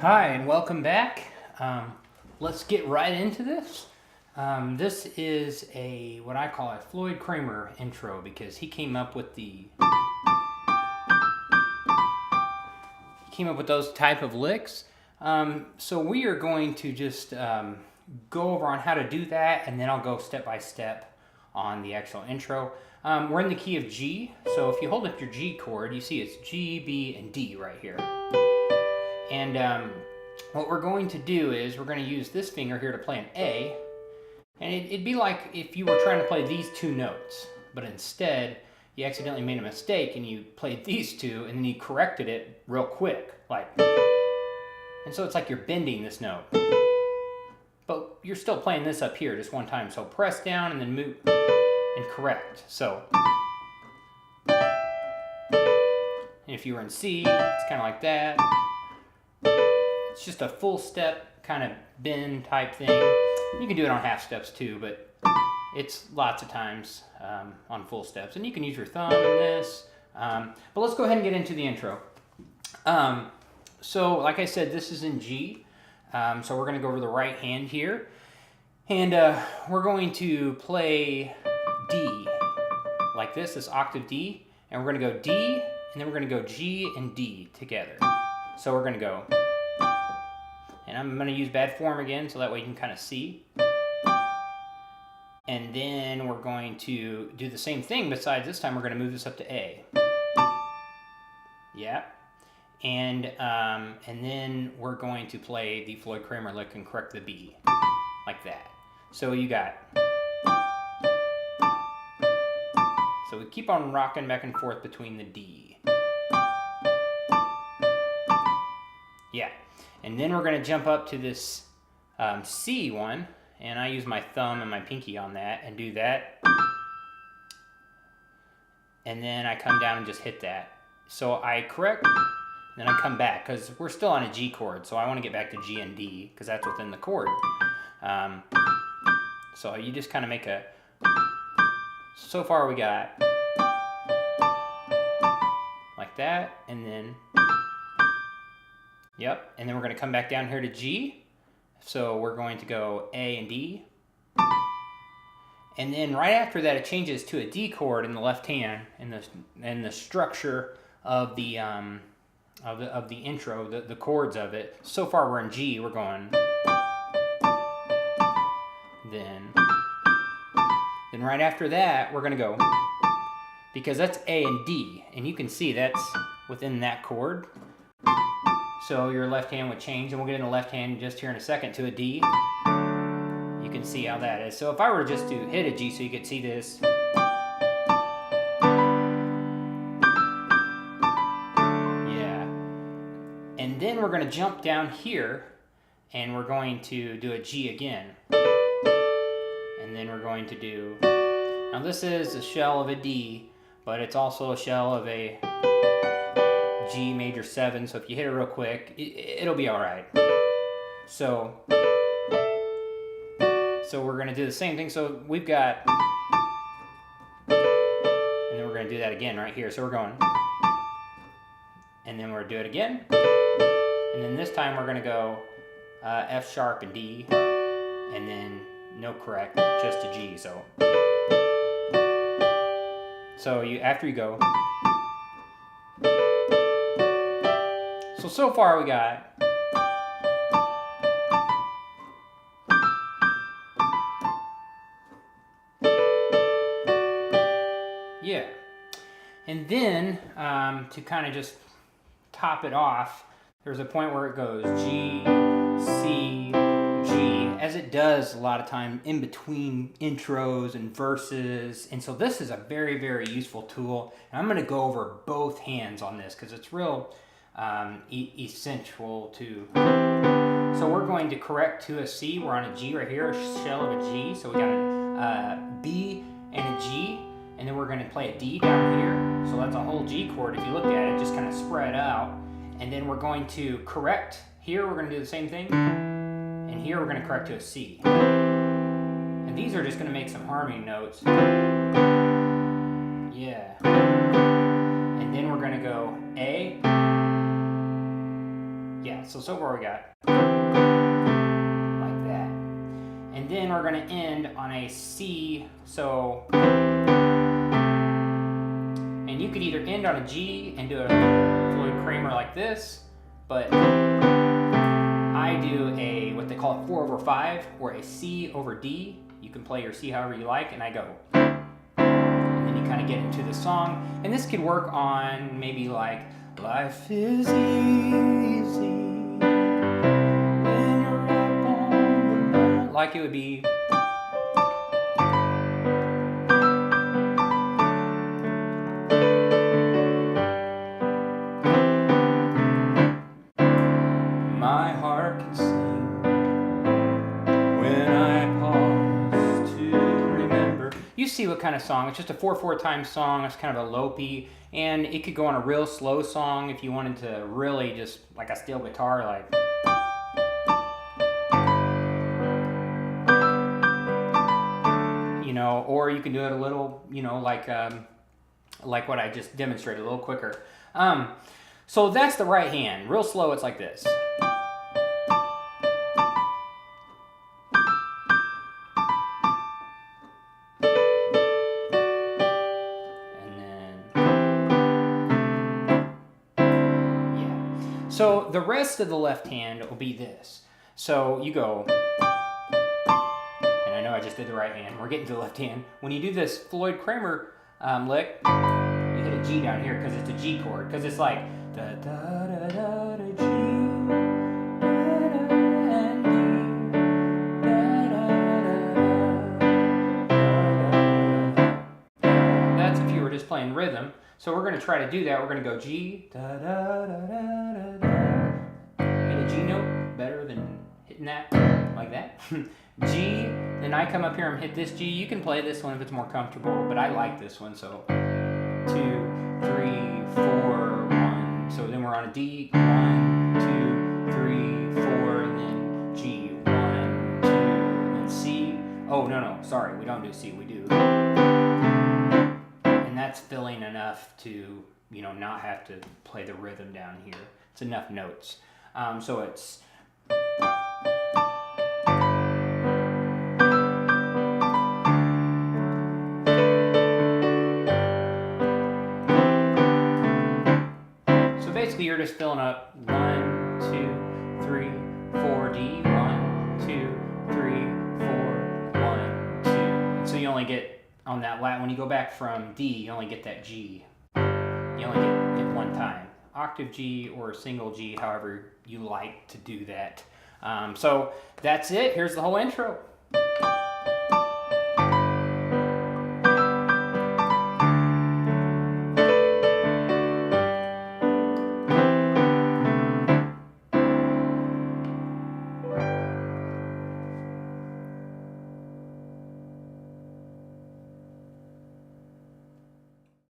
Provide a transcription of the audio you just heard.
Hi, and welcome back. Let's get right into this. This is what I call a Floyd Cramer intro because he came up with those type of licks. So we are going to just go over on how to do that, and then I'll go step by step on the actual intro. We're in the key of G, so if you hold up your G chord, you see it's G, B, and D right here. And what we're going to do is we're going to use this finger here to play an A, and it'd be like if you were trying to play these two notes, but instead you accidentally made a mistake and you played these two and then you corrected it real quick, and so it's like you're bending this note, but you're still playing this up here just one time. So press down and then move and correct. So and if you were in C, it's kind of like that. It's just a full step kind of bend type thing. You can do it on half steps too, but it's lots of times on full steps. And you can use your thumb in this. But let's go ahead and get into the intro. So like I said, this is in G. So we're going to go over the right hand here. And we're going to play D like this octave D. And we're going to go D, and then we're going to go G and D together. So we're going to go... And I'm going to use bad form again, so that way you can kind of see. And then we're going to do the same thing, besides this time we're going to move this up to A. Yeah. And then we're going to play the Floyd Cramer lick and correct the B. Like that. So you got... So we keep on rocking back and forth between the D. Yeah. And then we're going to jump up to this C one, and I use my thumb and my pinky on that and do that. And then I come down and just hit that. So I correct, and then I come back, because we're still on a G chord, so I want to get back to G and D, because that's within the chord. So you just kind of make a... So far we got... like that, and then... Yep, and then we're going to come back down here to G. So we're going to go A and D. And then right after that, it changes to a D chord in the left hand in the structure of the intro, the chords of it. So far we're in G, we're going... Then right after that, we're going to go... Because that's A and D, and you can see that's within that chord. So your left hand would change, and we'll get in the left hand just here in a second to a D. You can see how that is. So if I were just to hit a G so you could see this. Yeah. And then we're going to jump down here, and we're going to do a G again. And then we're going to do... Now this is a shell of a D, but it's also a shell of a... G major 7, so if you hit it real quick, it'll be alright. So we're going to do the same thing. So we've got, and then we're going to do that again right here. So we're going, and then we're going to do it again. And then this time we're going to go F sharp and D, and then no correct, just a G. So after you go, so far we got... Yeah. And then, to kind of just top it off, there's a point where it goes G, C, G, as it does a lot of time in between intros and verses. And so this is a very, very useful tool. And I'm going to go over both hands on this, because it's real... essential to... So we're going to correct to a C. We're on a G right here, a shell of a G. So we got a B and a G, and then we're going to play a D down here. So that's a whole G chord. If you look at it, just kind of spread out. And then we're going to correct here. We're going to do the same thing. And here we're going to correct to a C. And these are just going to make some harmony notes. Yeah. And then we're going to go A. Yeah, so far we got like that. And then we're gonna end on a C, so, and you could either end on a G and do a Floyd Cramer like this, but I do a, what they call a 4/5, or a C over D. You can play your C however you like, and I go. And then you kind of get into the song, and this could work on maybe like, life is easy when you're up on the mountain. Like it would be. My heart can sing when I pause to remember. You see what kind of song. It's just a 4/4 time song. It's kind of a lopey. And it could go on a real slow song if you wanted to really just, like a steel guitar, like. You know, or you can do it a little, you know, like what I just demonstrated, a little quicker. So that's the right hand. Real slow, it's like this. So the rest of the left hand will be this. So you go, and I know I just did the right hand. We're getting to the left hand. When you do this Floyd Cramer lick, you hit a G down here because it's a G chord. Because it's like da da da da da G, da da and D, da da da da da. That's if you were just playing rhythm. So we're going to try to do that. We're going to go G, da da da da da da. Hit a G note better than hitting that like that. G, then I come up here and hit this G. You can play this one if it's more comfortable, but I like this one. So 2, 3, 4, 1. So then we're on a D, 1, 2, 3, 4, and then G, 1, 2, and then C. Oh no, sorry, we don't do C. We do. That's filling enough to, you know, not have to play the rhythm down here. It's enough notes. So it's. So basically you're just filling up 1, 2, 3, 4, D, 1, 2, 3, 4, 1, 2. So you only get. On that when you go back from D, you only get that G. You only get it one time. Octave G or single G, however you like to do that. So that's it. Here's the whole intro.